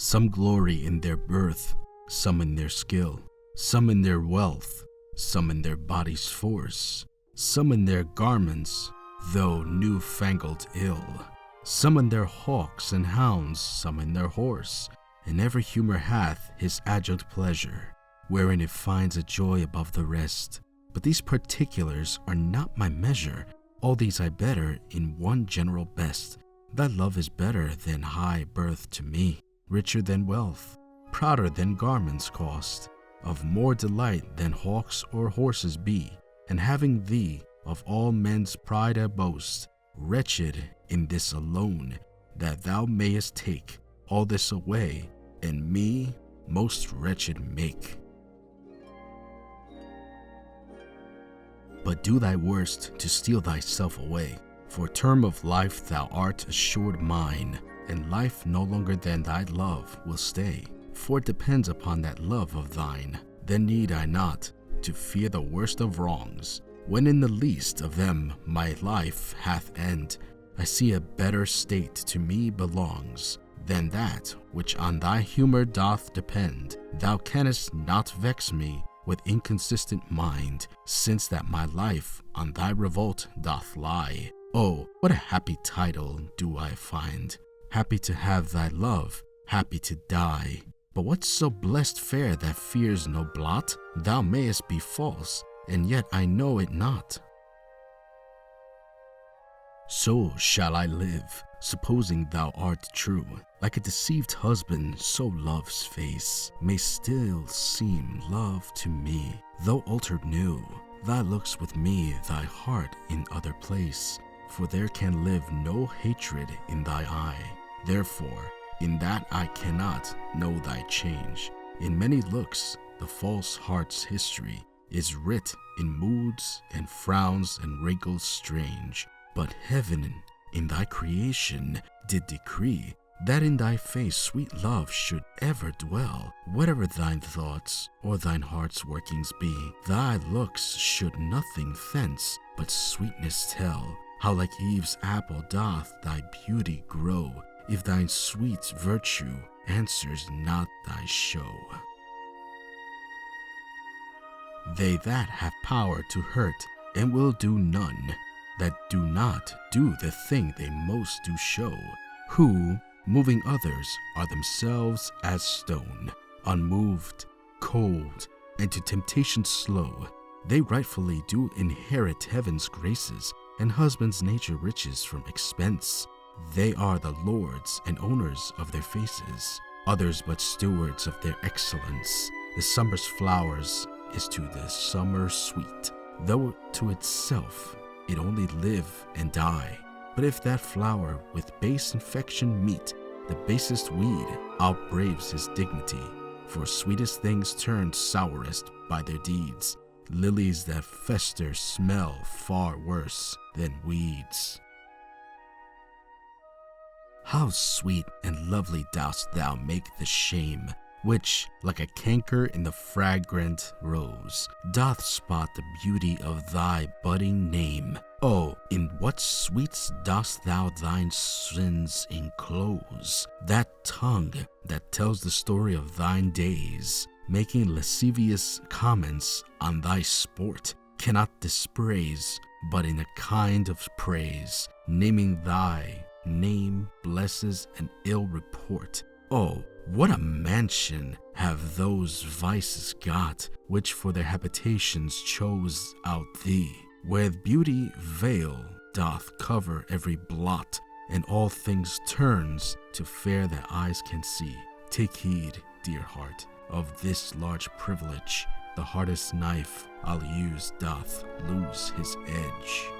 Some glory in their birth, some in their skill, some in their wealth, some in their body's force, some in their garments, though newfangled ill, some in their hawks and hounds, some in their horse, and every humor hath his adjunct pleasure, wherein it finds a joy above the rest. But these particulars are not my measure, all these I better in one general best. Thy love is better than high birth to me, richer than wealth, prouder than garments cost, of more delight than hawks or horses be, and having thee of all men's pride I boast, wretched in this alone, that thou mayest take all this away, and me most wretched make. But do thy worst to steal thyself away, for term of life thou art assured mine, and life no longer than thy love will stay, for it depends upon that love of thine. Then need I not to fear the worst of wrongs, when in the least of them my life hath end. I see a better state to me belongs, than that which on thy humor doth depend. Thou canst not vex me with inconsistent mind, since that my life on thy revolt doth lie. Oh, what a happy title do I find, happy to have thy love, happy to die. But what's so blessed fair that fears no blot? Thou mayest be false, and yet I know it not. So shall I live, supposing thou art true. Like a deceived husband, so love's face may still seem love to me, though altered new. Thy looks with me, thy heart in other place, for there can live no hatred in thy eye. Therefore, in that I cannot know thy change. In many looks, the false heart's history is writ in moods and frowns and wrinkles strange. But heaven in thy creation did decree that in thy face sweet love should ever dwell. Whatever thine thoughts or thine heart's workings be, thy looks should nothing thence but sweetness tell. How like Eve's apple doth thy beauty grow, if thine sweet virtue answers not thy show. They that have power to hurt and will do none, that do not do the thing they most do show, who, moving others, are themselves as stone, unmoved, cold, and to temptation slow. They rightfully do inherit heaven's graces, and husband's nature riches from expense. They are the lords and owners of their faces, others but stewards of their excellence. The summer's flowers is to the summer sweet, though to itself it only live and die. But if that flower with base infection meet, the basest weed outbraves his dignity, for sweetest things turn sourest by their deeds. Lilies that fester smell far worse than weeds. How sweet and lovely dost thou make the shame, which, like a canker in the fragrant rose, doth spot the beauty of thy budding name. Oh, in what sweets dost thou thine sins enclose? That tongue that tells the story of thine days, making lascivious comments on thy sport, cannot dispraise, but in a kind of praise, naming thy name blesses an ill report. Oh, what a mansion have those vices got, which for their habitations chose out thee, where beauty veil doth cover every blot, and all things turns to fair that eyes can see. Take heed, dear heart, of this large privilege. The hardest knife I'll use doth lose his edge.